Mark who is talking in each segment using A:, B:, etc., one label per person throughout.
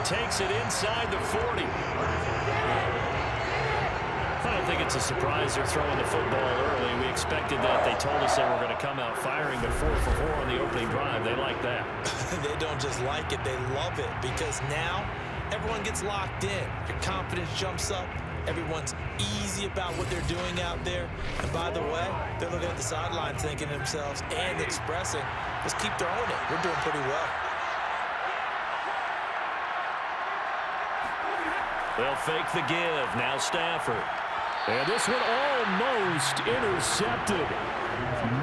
A: takes it inside the 40. I don't think it's a surprise they're throwing the football early. We expected that. They told us they were going to come out firing, but 4 for 4 on the opening drive. They like that.
B: They don't just like it, they love it, because now everyone gets locked in. Your confidence jumps up. Everyone's easy about what they're doing out there. And by the way, they're looking at the sideline thinking to themselves and expressing, let's keep throwing it. We're doing pretty well.
A: They'll fake the give. Now Stafford. And this one almost intercepted.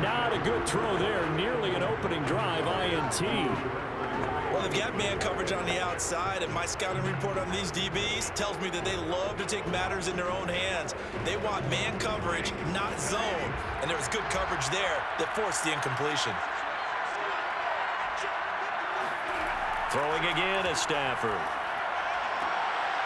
A: Not a good throw there. Nearly an opening drive INT.
B: Well, they've got man coverage on the outside, and my scouting report on these DBs tells me that they love to take matters in their own hands. They want man coverage, not zone. And there was good coverage there that forced the incompletion.
A: Throwing again at Stafford.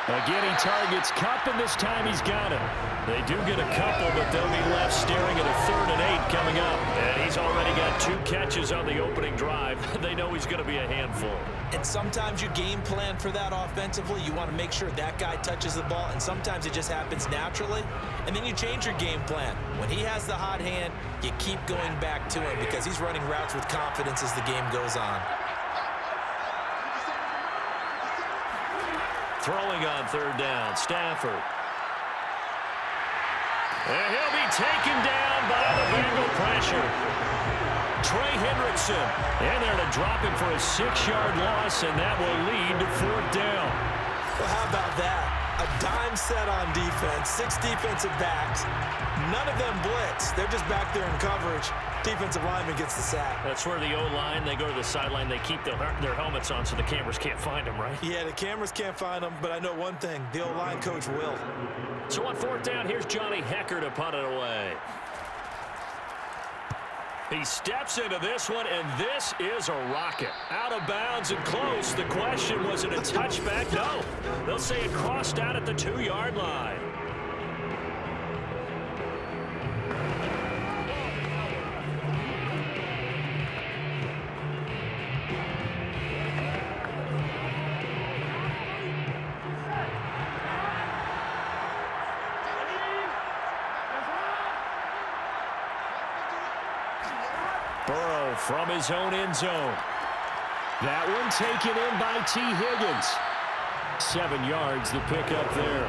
A: Again, he targets Kupp, and this time he's got him. They do get a couple, but they'll be left staring at a 3rd and 8 coming up. And he's already got 2 catches on the opening drive. They know he's going to be a handful.
B: And sometimes you game plan for that offensively. You want to make sure that guy touches the ball, and sometimes it just happens naturally. And then you change your game plan. When he has the hot hand, you keep going back to him because he's running routes with confidence as the game goes on.
A: Throwing on 3rd down, Stafford. And he'll be taken down by the Bengal pressure. Trey Hendrickson in there to drop him for a 6-yard loss, and that will lead to 4th down.
B: Well, how about that? A dime set on defense, 6 defensive backs. None of them blitz. They're just back there in coverage. Defensive lineman gets the sack.
A: That's where the O-line, they go to the sideline, they keep their helmets on so the cameras can't find them, right?
B: Yeah, the cameras can't find them, but I know one thing. The O-line coach will.
A: So on 4th down, here's Johnny Hecker to punt it away. He steps into this one, and this is a rocket. Out of bounds and close. The question, was it a touchback? No. They'll say it crossed out at the 2-yard line. Burrow from his own end zone. That one taken in by T. Higgins. 7 yards the pickup there.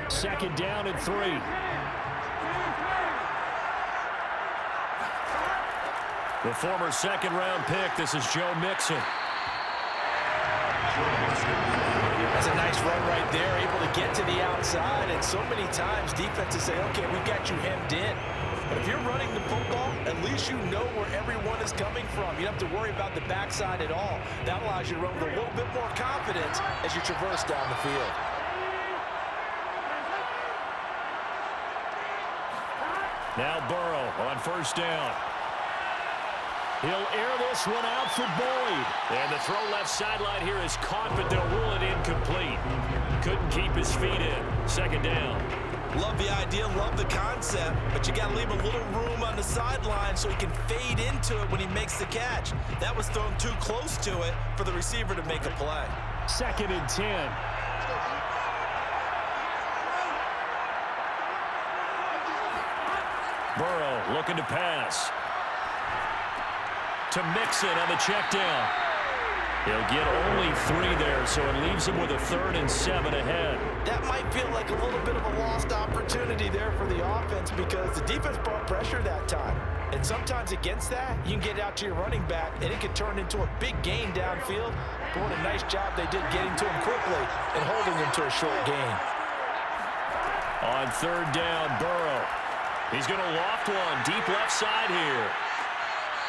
A: Second down and 3. The former 2nd-round pick, this is Joe Mixon.
B: That's a nice run right there, able to get to the outside, and so many times defenses say, okay, we've got you hemmed in. But if you're running the football, at least you know where everyone is coming from. You don't have to worry about the backside at all. That allows you to run with a little bit more confidence as you traverse down the field.
A: Now Burrow on 1st down. He'll air this one out for Boyd. And the throw left sideline here is caught, but they'll rule it incomplete. Couldn't keep his feet in. 2nd down.
B: Love the idea, love the concept, but you got to leave a little room on the sideline so he can fade into it when he makes the catch. That was thrown too close to it for the receiver to make a play.
A: 2nd and 10. Burrow looking to pass. To Mixon on the check down. He'll get only 3 there, so it leaves him with a 3rd and 7 ahead.
B: That might feel like a little bit of a lost opportunity there for the offense because the defense brought pressure that time. And sometimes against that, you can get out to your running back, and it can turn into a big gain downfield. But what a nice job they did getting to him quickly and holding him to a short gain.
A: On 3rd down, Burrow. He's going to loft one deep left side here.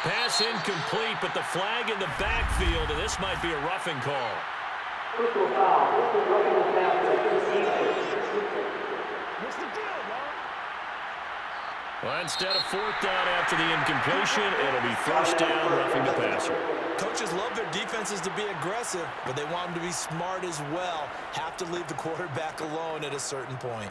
A: Pass incomplete, but the flag in the backfield, and this might be a roughing call. Well, and instead of fourth down after the incompletion, it'll be first down, roughing the passer.
B: Coaches love their defenses to be aggressive, but they want them to be smart as well. Have to leave the quarterback alone at a certain point.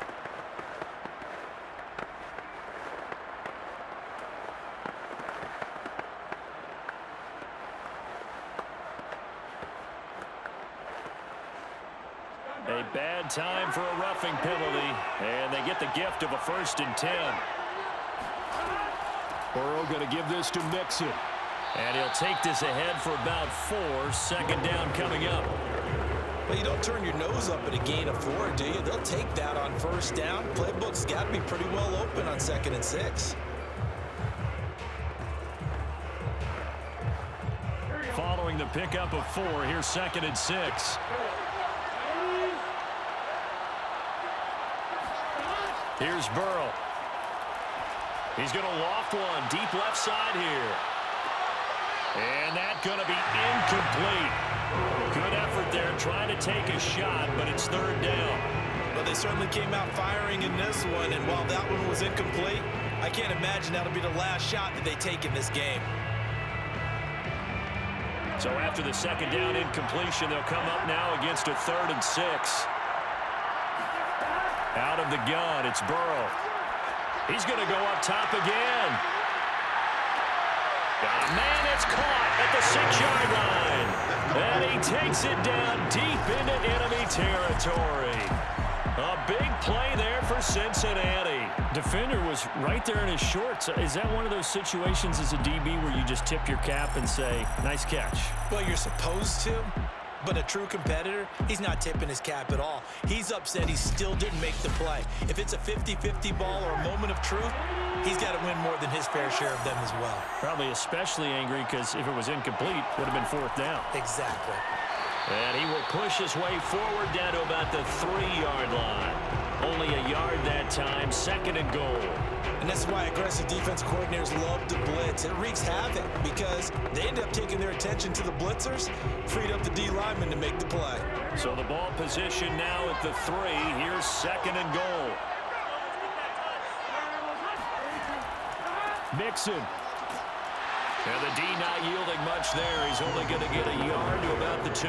A: A bad time for a roughing penalty, and they get the gift of a 1st and 10. Burrow going to give this to Mixon. And he'll take this ahead for about 4. 2nd down coming up.
B: Well, you don't turn your nose up at a gain of 4, do you? They'll take that on 1st down. Playbook's got to be pretty well open on 2nd and 6.
A: Following the pickup of 4, here's 2nd and 6. Here's Burrow. He's going to loft one deep left side here. And that's going to be incomplete. Good effort there trying to take a shot, but it's 3rd down.
B: Well, they certainly came out firing in this one, and while that one was incomplete, I can't imagine that'll be the last shot that they take in this game.
A: So after the 2nd down incompletion, they'll come up now against a 3rd and 6. Out of the gun, it's Burrow. He's going to go up top again. Man, it's caught at the 6-yard line. And he takes it down deep into enemy territory. A big play there for Cincinnati. Defender was right there in his shorts. Is that one of those situations as a DB where you just tip your cap and say, nice catch?
B: Well, you're supposed to. But a true competitor, he's not tipping his cap at all. He's upset he still didn't make the play. If it's a 50-50 ball or a moment of truth, he's got to win more than his fair share of them as well.
A: Probably especially angry because if it was incomplete, it would have been 4th down.
B: Exactly.
A: And he will push his way forward down to about the 3-yard line. Only a yard that time, 2nd and goal.
B: And that's why aggressive defense coordinators love to blitz. It wreaks havoc because they end up taking their attention to the blitzers, freed up the D lineman to make the play.
A: So the ball position now at the 3. Here's 2nd and goal. Mixon. And the D not yielding much there. He's only going to get a yard to about the 2.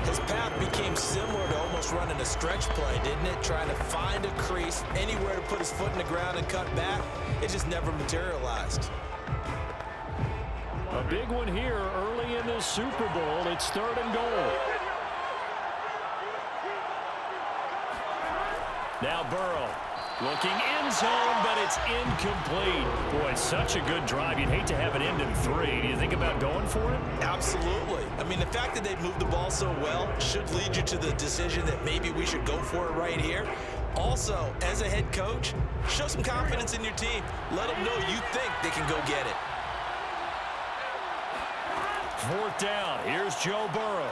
B: His path became similar to almost running a stretch play, didn't it? Trying to find a crease, anywhere to put his foot in the ground and cut back. It just never materialized.
A: A big one here early in this Super Bowl. It's 3rd and goal. Now Burrow. Looking end zone, but it's incomplete. Boy, such a good drive. You'd hate to have it end in 3. Do you think about going for it?
B: Absolutely. I mean, the fact that they've moved the ball so well should lead you to the decision that maybe we should go for it right here. Also, as a head coach, show some confidence in your team. Let them know you think they can go get it.
A: 4th down. Here's Joe Burrow.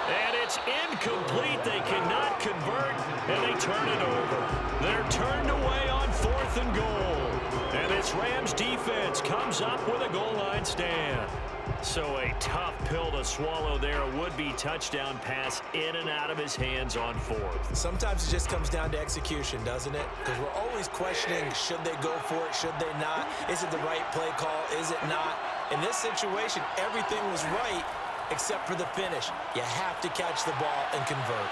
A: And it's incomplete. They cannot convert, and they turn it over. They're turned away on 4th and goal. And this Rams defense comes up with a goal line stand. So a tough pill to swallow there. A would-be touchdown pass in and out of his hands on 4th.
B: Sometimes it just comes down to execution, doesn't it? Because we're always questioning, should they go for it, should they not? Is it the right play call, is it not? In this situation, everything was right, except for the finish. You have to catch the ball and convert.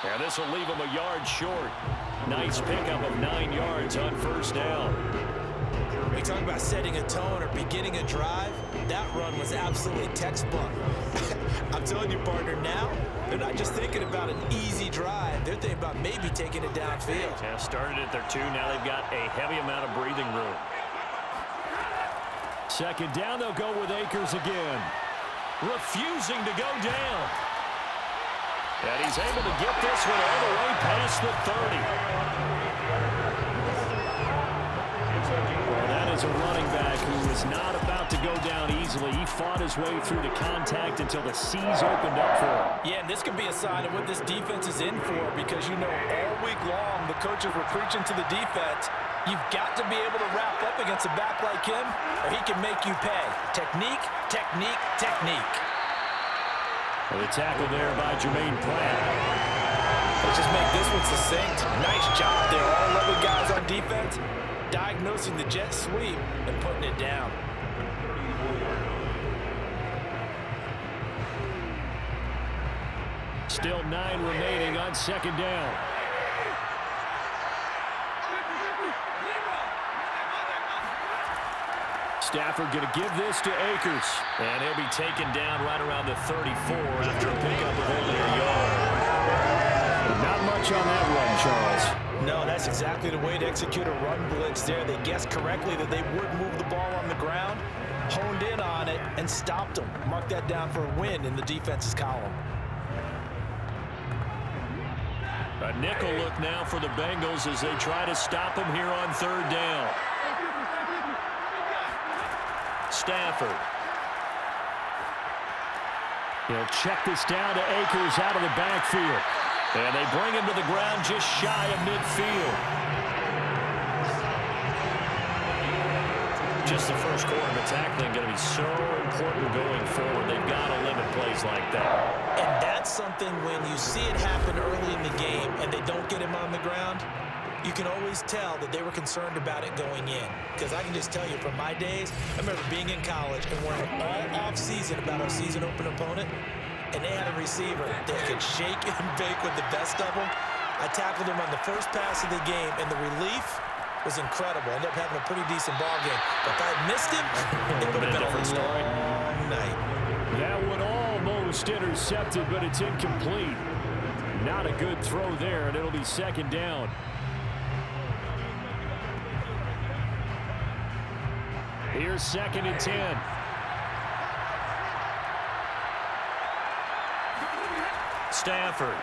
A: Yeah, this will leave him a yard short. Nice pickup of 9 yards on 1st down.
B: We talk about setting a tone or beginning a drive. That run was absolutely textbook. I'm telling you, partner, now they're not just thinking about an easy drive. They're thinking about maybe taking it downfield.
A: Yeah, started at their 2. Now they've got a heavy amount of breathing room. 2nd down, they'll go with Akers again. Refusing to go down. And he's able to get this one all the way past the 30. Well, that is a running back who is not about to go down easily. He fought his way through the contact until the C's opened up for him.
B: Yeah, and this could be a sign of what this defense is in for, because you know all week long the coaches were preaching to the defense, you've got to be able to wrap up against a back like him, or he can make you pay. Technique, technique, technique.
A: Well, the tackle there by Jermaine Pratt.
B: Let's just make this one succinct. Nice job there. All 11 guys on defense diagnosing the jet sweep and putting it down.
A: Still 9 remaining on second down. Stafford going to give this to Akers. And he'll be taken down right around the 34 after a pickup of only a yard. Not much on that run, Charles.
B: No, that's exactly the way to execute a run blitz there. They guessed correctly that they would move the ball on the ground, honed in on it, and stopped them. Mark that down for a win in the defense's column.
A: A nickel look now for the Bengals as they try to stop him here on third down. Stafford. He'll check this down to Akers out of the backfield. And they bring him to the ground just shy of midfield. Just the first quarter of the tackling going to be so important going forward. They've got to limit plays like that.
B: And that's something when you see it happen early in the game and they don't get him on the ground, you can always tell that they were concerned about it going in. Because I can just tell you from my days, I remember being in college and worrying all off-season about our season-open opponent, and they had a receiver that could shake and bake with the best of them. I tackled him on the first pass of the game, and the relief was incredible. I ended up having a pretty decent ball game. But if I had missed him, it would have been a different story. Night.
A: That one almost intercepted, but it's incomplete. Not a good throw there, and it'll be second down. Here's second and 10. Stafford.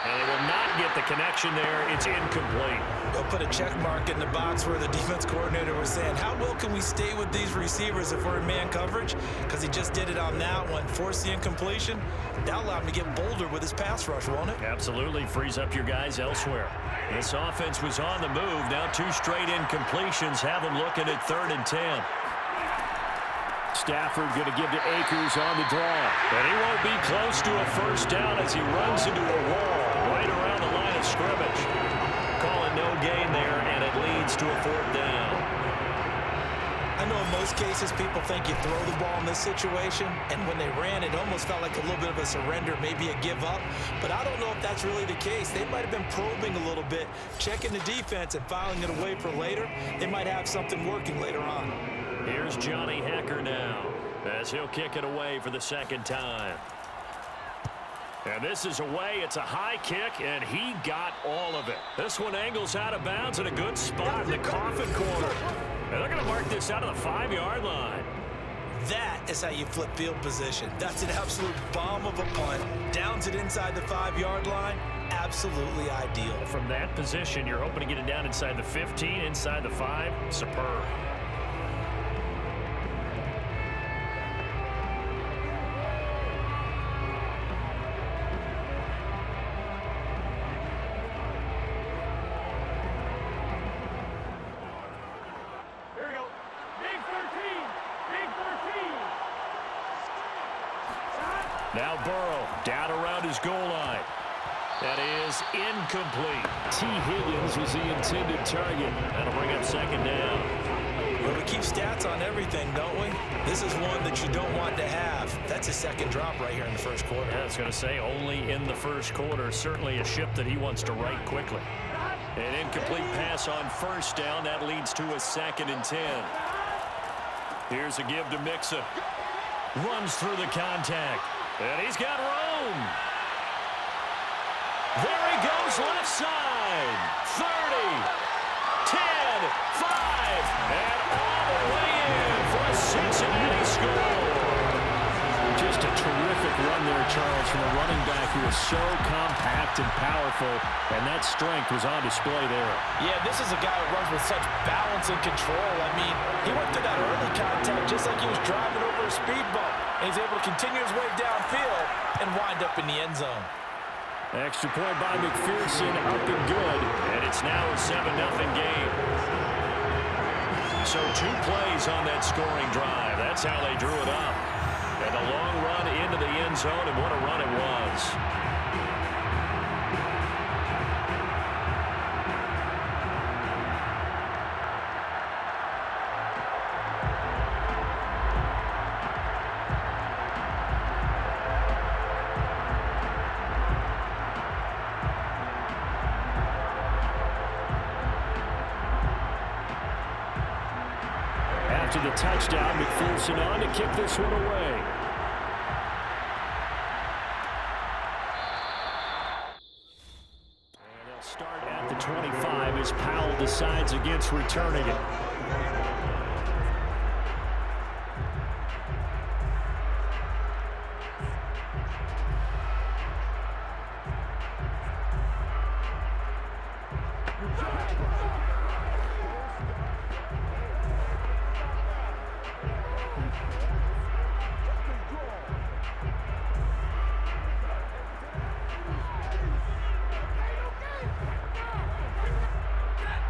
A: And they will not get the connection there. It's incomplete.
B: They'll put a check mark in the box where the defense coordinator was saying, how well can we stay with these receivers if we're in man coverage? Because he just did it on that one, forced the incompletion. That'll allow him to get bolder with his pass rush, won't it?
A: Absolutely. Frees up your guys elsewhere. This offense was on the move. Now 2 straight incompletions have them looking at 3rd and 10. Stafford going to give to Akers on the draw. And he won't be close to a first down as he runs into a wall right around the line of scrimmage. Calling no gain there, and it leads to a 4th down.
B: I know in most cases people think you throw the ball in this situation, and when they ran, it almost felt like a little bit of a surrender, maybe a give up. But I don't know if that's really the case. They might have been probing a little bit, checking the defense and filing it away for later. They might have something working later on.
A: Here's Johnny Hecker now as he'll kick it away for the 2nd time. And this is away. It's a high kick, and he got all of it. This one angles out of bounds in a good spot in the coffin corner. And they're going to mark this out of the 5-yard line.
B: That is how you flip field position. That's an absolute bomb of a punt. Downs it inside the 5-yard line. Absolutely ideal.
A: From that position, you're hoping to get it down inside the 15, inside the 5. Superb. Now Burrow down around his goal line. That is incomplete. T. Higgins was the intended target. That'll bring up 2nd down.
B: Well, we keep stats on everything, don't we? This is one that you don't want to have. That's his 2nd drop right here in the 1st quarter.
A: Yeah, I was going to say only in the 1st quarter. Certainly a ship that he wants to right quickly. An incomplete pass on 1st down. That leads to a 2nd and 10. Here's a give to Mixon. Runs through the contact. And he's got room. There he goes left side. 30, 10, 5, and all the way in for a Cincinnati score. Just a terrific run there, Charles, from a running back who is so compact and powerful, and that strength was on display there.
B: Yeah, this is a guy who runs with such balance and control. I mean, he went through that early contact just like he was driving over a speed bump, and he's able to continue his way downfield and wind up in the end zone.
A: Extra point by McPherson, up and good, and it's now a 7-0 game. So 2 plays on that scoring drive. That's how they drew it up. And a long run into the end zone, and what a run it was. touchdown. McPherson on to kick this one away. And they'll start at the 25 as Powell decides against returning it.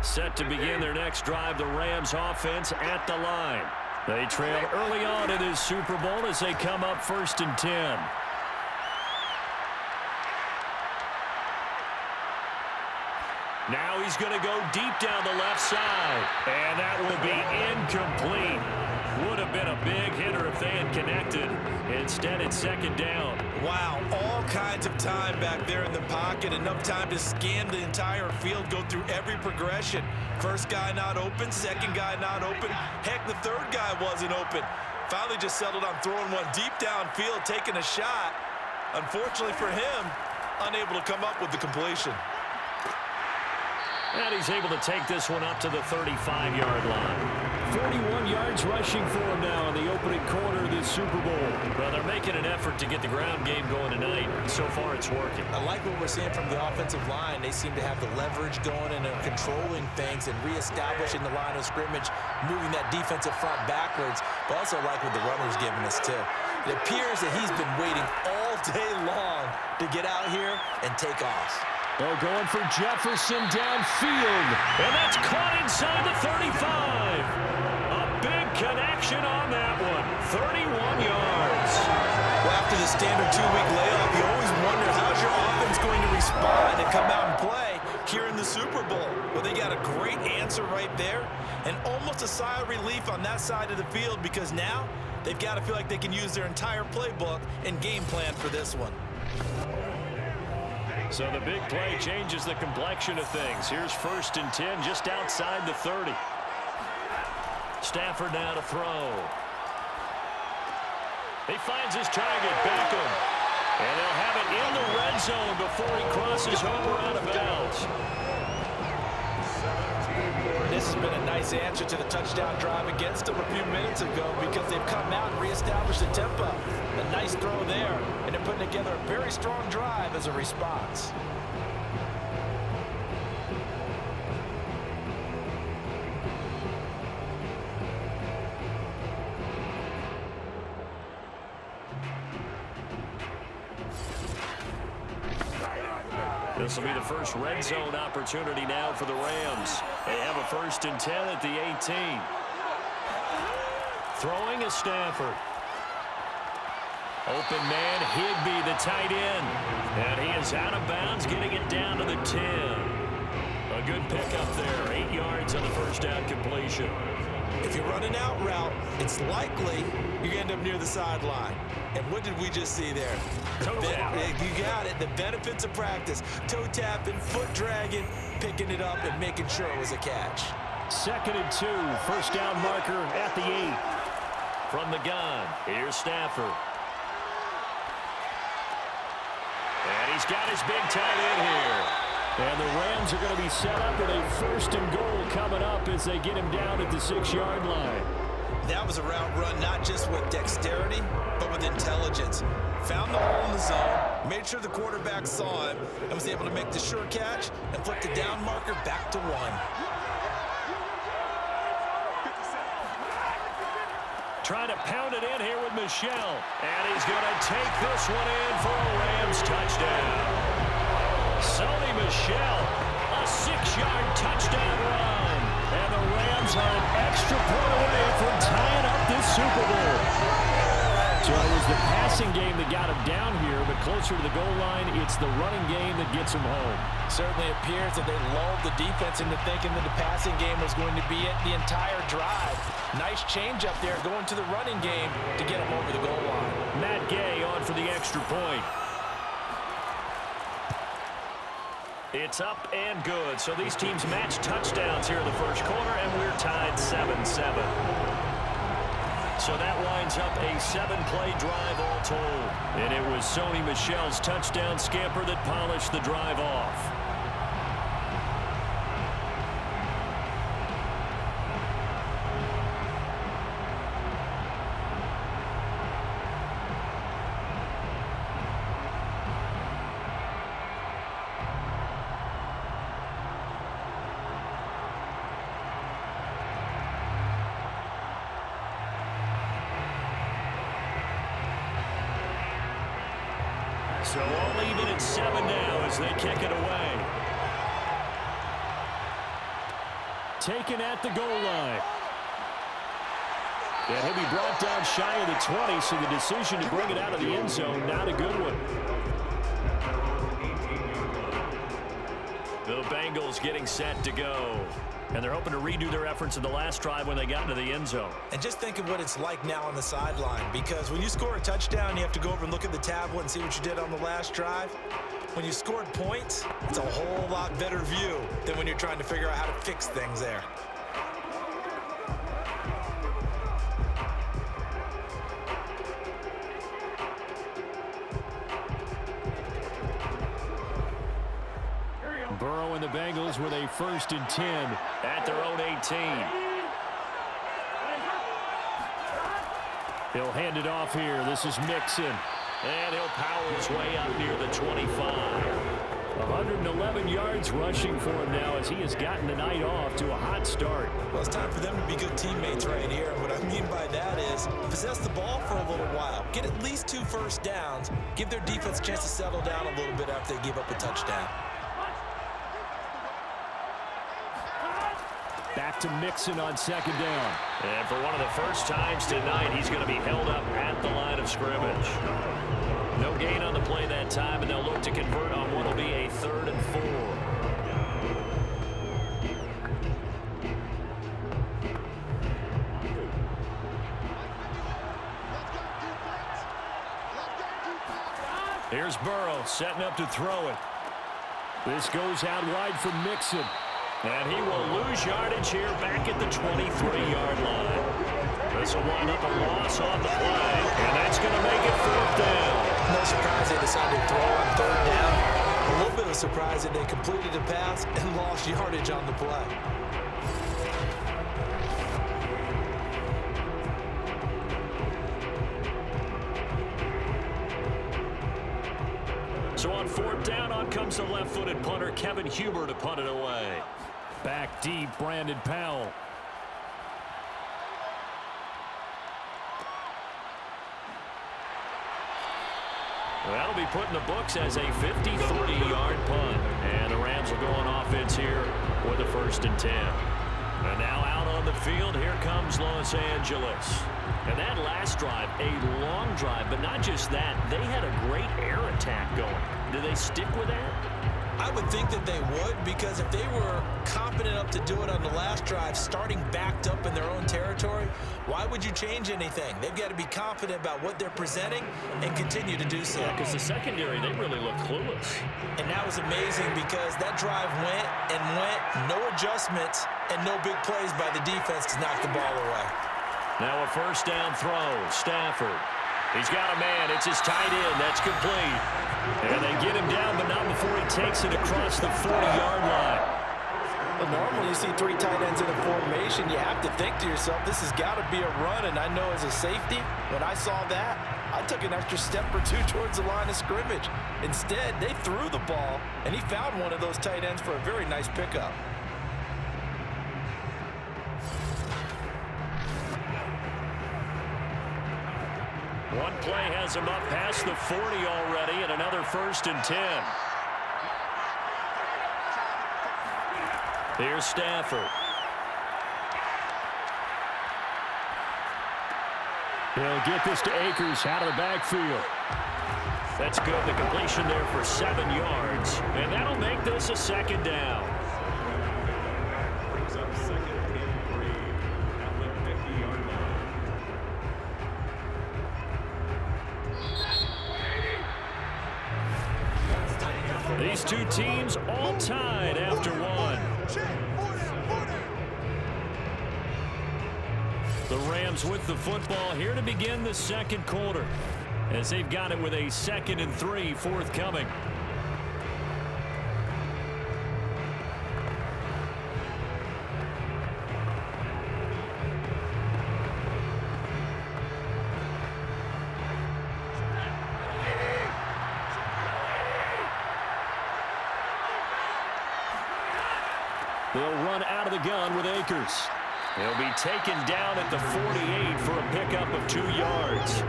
A: Set to begin their next drive, the Rams offense at the line. They trail early on in this Super Bowl as they come up 1st and 10. Now he's going to go deep down the left side. And that will be incomplete. Would have been a big hitter if they had connected. Instead, it's 2nd down.
B: Wow, all kinds of time back there in the pocket. Enough time to scan the entire field, go through every progression. First guy not open, second guy not open. Heck, the third guy wasn't open. Finally just settled on throwing one deep downfield, taking a shot. Unfortunately for him, unable to come up with the completion.
A: And he's able to take this one up to the 35-yard line. 41 yards rushing for him now in the opening quarter of this Super Bowl. Well, they're making an effort to get the ground game going tonight. So far, it's working.
B: I like what we're seeing from the offensive line. They seem to have the leverage going and are controlling things and reestablishing the line of scrimmage, moving that defensive front backwards. But also like what the runner's giving us, too. It appears that he's been waiting all day long to get out here and take off.
A: Oh, going for Jefferson downfield. And that's caught inside the 35. A big connection on that one. 31 yards.
B: Well, after the standard 2-week layoff, you always wonder how's your offense going to respond and come out and play here in the Super Bowl. Well, they got a great answer right there and almost a sigh of relief on that side of the field because now they've got to feel like they can use their entire playbook and game plan for this one.
A: So the big play changes the complexion of things. Here's 1st and 10 just outside the 30. Stafford now to throw. He finds his target, Beckham. And they'll have it in the red zone before he crosses over out of bounds.
B: This has been a nice answer to the touchdown drive against them a few minutes ago because they've come out and reestablished the tempo. A nice throw there, and they're putting together a very strong drive as a response.
A: This will be the first red zone opportunity now for the Rams. They have a 1st and 10 at the 18. Throwing is Stafford. Open man, Higbee, the tight end. And he is out of bounds, getting it down to the 10. A good pickup there, 8 yards on the 1st down completion.
B: If you run an out route, it's likely you're going to end up near the sideline. And what did we just see there?
A: Toe tap.
B: You got it. The benefits of practice. Toe tapping, foot dragging, picking it up, and making sure it was a catch.
A: 2nd and 2. 1st down marker at the 8. From the gun, here's Stafford. And he's got his big tight end here. And the Rams are going to be set up with a 1st and goal coming up as they get him down at the 6-yard line.
B: That was a route run not just with dexterity, but with intelligence. Found the hole in the zone, made sure the quarterback saw him, and was able to make the sure catch and flip the down marker back to 1.
A: Trying to pound it in here with Michel. And he's going to take this one in for a Rams touchdown. Sony Michel, a 6-yard touchdown run. And the Rams are an extra point away from tying up this Super Bowl. So it was the passing game that got him down here, but closer to the goal line, it's the running game that gets him home.
B: Certainly appears that they lulled the defense into thinking that the passing game was going to be it the entire drive. Nice change up there going to the running game to get him over the goal line.
A: Matt Gay on for the extra point. It's up and good. So these teams match touchdowns here in the 1st quarter, and we're tied 7-7. So that winds up a 7-play drive all told. And it was Sony Michel's touchdown scamper that polished the drive off. So all even at 7 now as they kick it away. Taken at the goal line. And he'll be brought down shy of the 20, so the decision to bring it out of the end zone, not a good one. The Bengals getting set to go. And they're hoping to redo their efforts in the last drive when they got into the end zone.
B: And just think of what it's like now on the sideline, because when you score a touchdown, you have to go over and look at the tablet and see what you did on the last drive. When you scored points, it's a whole lot better view than when you're trying to figure out how to fix things there.
A: Burrow and the Bengals with a 1st and 10 at their own 18. He'll hand it off here. This is Mixon. And he'll power his way out near the 25. 111 yards rushing for him now as he has gotten the night off to a hot start.
B: Well, it's time for them to be good teammates right here. And what I mean by that is possess the ball for a little while. Get at least 2 first downs. Give their defense a chance to settle down a little bit after they give up a touchdown.
A: Back to Mixon on 2nd down. And for one of the first times tonight, he's going to be held up at the line of scrimmage. No gain on the play that time, and they'll look to convert on what will be a 3rd and 4. Here's Burrow setting up to throw it. This goes out wide for Mixon. And he will lose yardage here back at the 23-yard line. This will wind up a loss on the play. And that's going to make it 4th down.
B: No surprise they decided to throw on 3rd down. A little bit of surprise that they completed the pass and lost yardage on the play.
A: So on 4th down, on comes the left-footed punter, Kevin Huber, to punt it away. Back deep, Brandon Powell. That'll be put in the books as a 53-yard punt. And the Rams will go on offense here with a 1st and 10. And now out on the field, here comes Los Angeles. And that last drive, a long drive, but not just that. They had a great air attack going. Do they stick with that?
B: I would think that they would, because if they were confident enough to do it on the last drive, starting backed up in their own territory, why would you change anything? They've got to be confident about what they're presenting and continue to do so.
A: Yeah, because the secondary, they really look clueless.
B: And that was amazing because that drive went and went, no adjustments, and no big plays by the defense to knock the ball away.
A: Now a 1st down throw, Stafford. He's got a man. It's his tight end. That's complete. And they get him down, but not before he takes it across the 40-yard line.
B: Well, normally you see 3 tight ends in a formation. You have to think to yourself, this has got to be a run. And I know as a safety, when I saw that, I took an extra step or 2 towards the line of scrimmage. Instead, they threw the ball, and he found one of those tight ends for a very nice pickup.
A: One play has him up past the 40 already, and another 1st and 10. Here's Stafford. He'll get this to Akers out of the backfield. That's good. The completion there for 7 yards, and that'll make this a 2nd down. Brings up 2nd and 3 at the 50-yard line. These two teams all tied after one. The Rams with the football here to begin the second quarter, as they've got it with a 2nd and 3 forthcoming. They'll run out of the gun with Akers. He'll be taken down at the 48 for a pickup of 2 yards.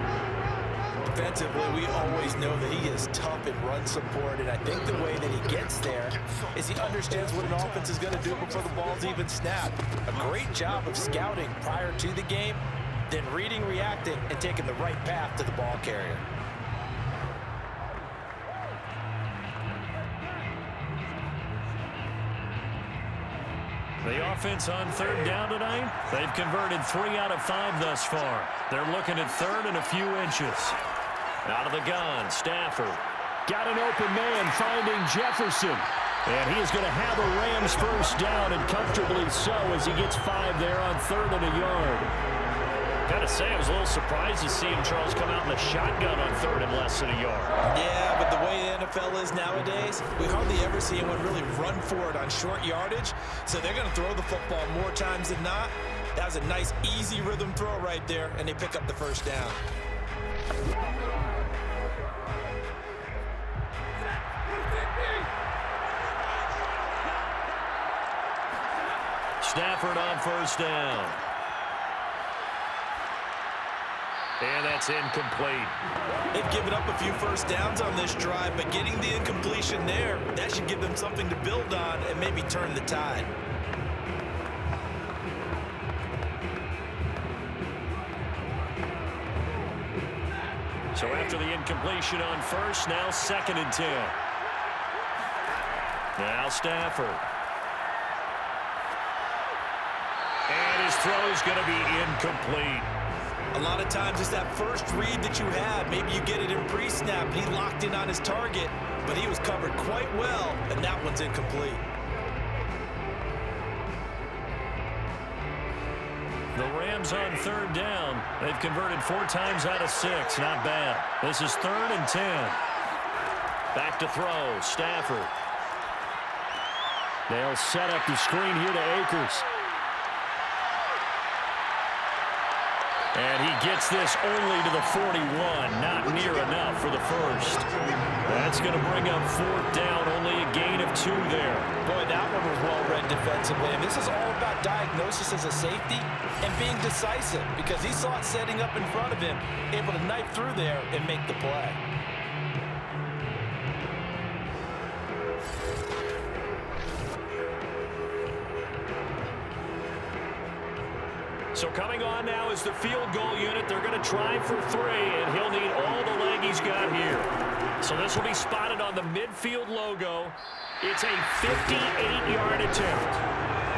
B: Defensively, we always know that he is tough in run support, and I think the way that he gets there is he understands what an offense is going to do before the ball's even snapped. A great job of scouting prior to the game, then reading, reacting, and taking the right path to the ball carrier.
A: The offense on 3rd down tonight, they've converted 3 out of 5 thus far. They're looking at 3rd and a few inches. Out of the gun, Stafford. Got an open man finding Jefferson. And he is going to have a Rams first down, and comfortably so, as he gets 5 there on 3rd and a yard. Got to say, I was a little surprised to see him, Charles, come out in the shotgun on 3rd and less than a yard.
B: Yeah, but the way the NFL is nowadays, we hardly ever see anyone really run for it on short yardage. So they're going to throw the football more times than not. That was a nice, easy rhythm throw right there, and they pick up the first down.
A: Stafford on first down. And that's incomplete.
B: They've given up a few first downs on this drive, but getting the incompletion there, that should give them something to build on and maybe turn the tide.
A: So after the incompletion on first, now 2nd and 10. Now Stafford. And his throw is going to be incomplete.
B: A lot of times it's that first read that you have. Maybe you get it in pre-snap. He locked in on his target, but he was covered quite well, and that one's incomplete.
A: The Rams on 3rd down. They've converted 4 times out of 6. Not bad. This is 3rd and 10. Back to throw. Stafford. They'll set up the screen here to Akers. And he gets this only to the 41. Not near enough for the first. That's going to bring up 4th down. Only a gain of 2 there.
B: Boy, that one was well read defensively. And this is all about diagnosis as a safety and being decisive, because he saw it setting up in front of him, able to knife through there and make the play.
A: So coming on now is the field goal unit. They're going to try for 3, and he'll need all the leg he's got here. So this will be spotted on the midfield logo. It's a 58-yard attempt.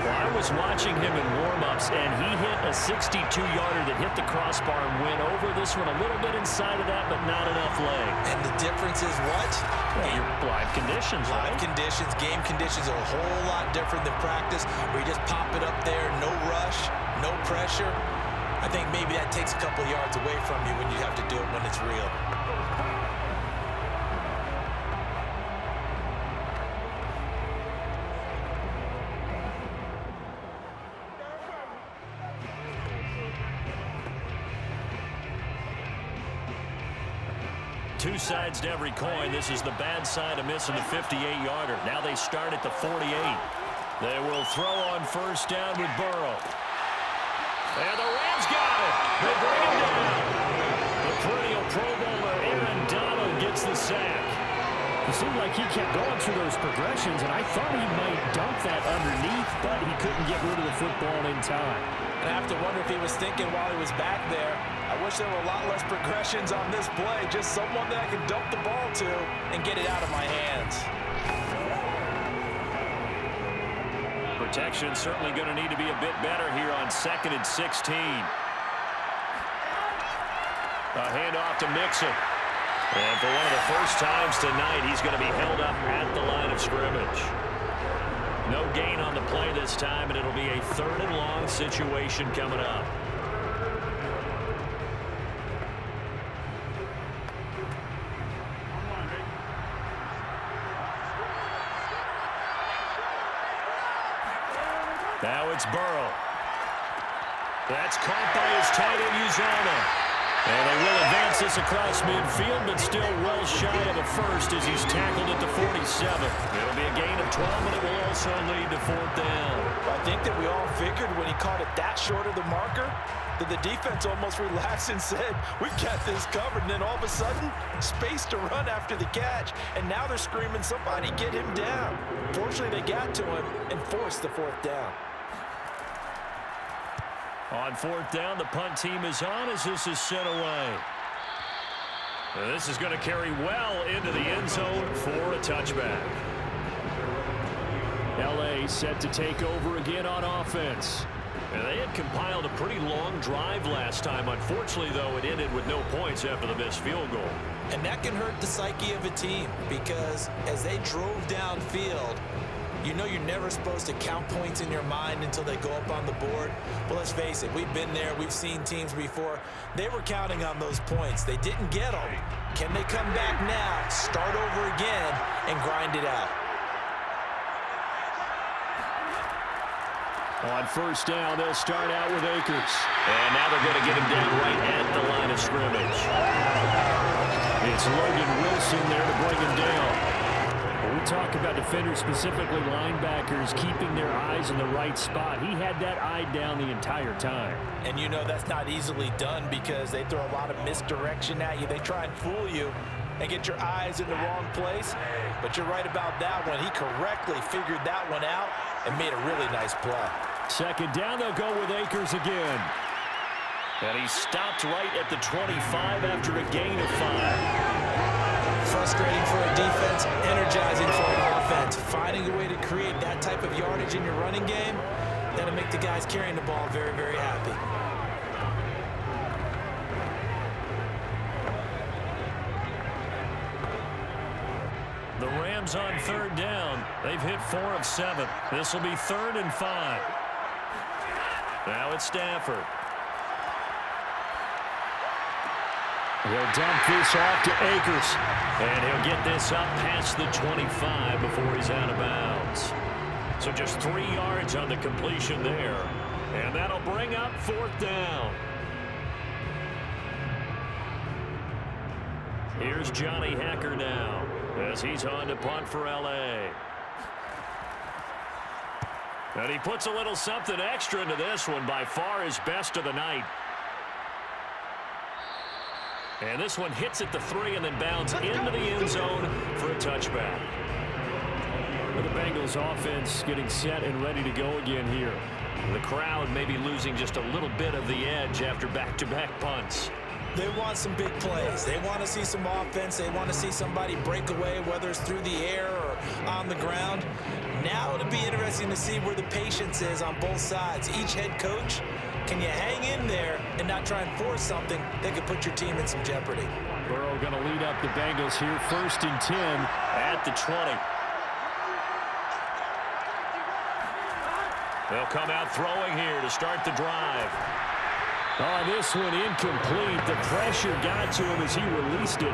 A: Well, I was watching him in warm-ups, and he hit a 62-yarder that hit the crossbar and went over. This one a little bit inside of that, but not enough leg.
B: And the difference is what?
A: Well, your live conditions, right?
B: Live conditions, game conditions are a whole lot different than practice, where you just pop it up there, no rush, no pressure. I think maybe that takes a couple of yards away from you when you have to do it when it's real.
A: Two sides to every coin. This is the bad side of missing the 58-yarder. Now they start at the 48. They will throw on first down with Burrow. And the Rams got it. They bring him down. The perennial Pro Bowler Aaron Donald gets the sack.
C: It seemed like he kept going through those progressions, and I thought he might dump that underneath, but he couldn't get rid of the football in time.
B: And I have to wonder if he was thinking while he was back there, I wish there were a lot less progressions on this play, just someone that I can dump the ball to and get it out of my hands.
A: Protection certainly going to need to be a bit better here on 2nd and 16. A handoff to Mixon. And for one of the first times tonight, he's going to be held up at the line of scrimmage. No gain on the play this time, and it'll be a 3rd and long situation coming up. Now it's Burrow. That's caught by his tight end, Uzomah. And they will advance this across midfield, but still well shy of a first as he's tackled at the 47. It'll be a gain of 12, but it will also lead to 4th down.
B: I think that we all figured when he caught it that short of the marker that the defense almost relaxed and said, we've got this covered. And then all of a sudden, space to run after the catch. And now they're screaming, somebody get him down. Fortunately, they got to him and forced the 4th down.
A: On 4th down, the punt team is on as this is sent away. And this is going to carry well into the end zone for a touchback. L.A. set to take over again on offense. And they had compiled a pretty long drive last time. Unfortunately, though, it ended with no points after the missed field goal.
B: And that can hurt the psyche of a team because as they drove downfield, you know you're never supposed to count points in your mind until they go up on the board. But let's face it, we've been there. We've seen teams before. They were counting on those points. They didn't get them. Can they come back now, start over again, and grind it out?
C: On 1st down, they'll start out with Akers.
A: And now they're going to get him down right at the line of scrimmage.
C: It's Logan Wilson there to bring him down. When we talk about defenders, specifically linebackers, keeping their eyes in the right spot. He had that eye down the entire time.
B: And you know that's not easily done because they throw a lot of misdirection at you. They try and fool you and get your eyes in the wrong place. But you're right about that one. He correctly figured that one out and made a really nice play.
C: 2nd down, they'll go with Akers again.
A: And he stopped right at the 25 after a gain of 5.
B: Frustrating for a defense, energizing for an offense. Finding a way to create that type of yardage in your running game, that'll make the guys carrying the ball very, very happy.
A: The Rams on 3rd down. They've hit 4 of 7. This will be 3rd and 5. Now it's Stafford.
C: He'll dump this off to Akers.
A: And he'll get this up past the 25 before he's out of bounds. So just 3 yards on the completion there. And that'll bring up 4th down. Here's Johnny Hacker now as he's on to punt for L.A. And he puts a little something extra into this one, by far his best of the night. And this one hits at the 3 and then bounds into the end zone for a touchback.
C: The Bengals offense getting set and ready to go again here.
A: The crowd may be losing just a little bit of the edge after back-to-back punts.
B: They want some big plays. They want to see some offense. They want to see somebody break away, whether it's through the air or on the ground. Now it'll be interesting to see where the patience is on both sides. Each head coach, can you hang in there and not try and force something that could put your team in some jeopardy?
C: Burrow going to lead up the Bengals here, 1st and 10
A: at the 20. They'll come out throwing here to start the drive.
C: Oh, this one incomplete. The pressure got to him as he released it.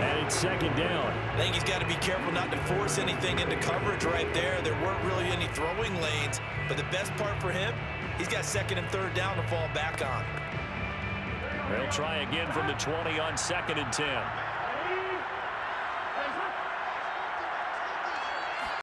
C: And it's 2nd down.
B: I think he's got to be careful not to force anything into coverage right there. There weren't really any throwing lanes. But the best part for him, he's got 2nd and 3rd down to fall back on.
A: They'll try again from the 20 on 2nd and 10.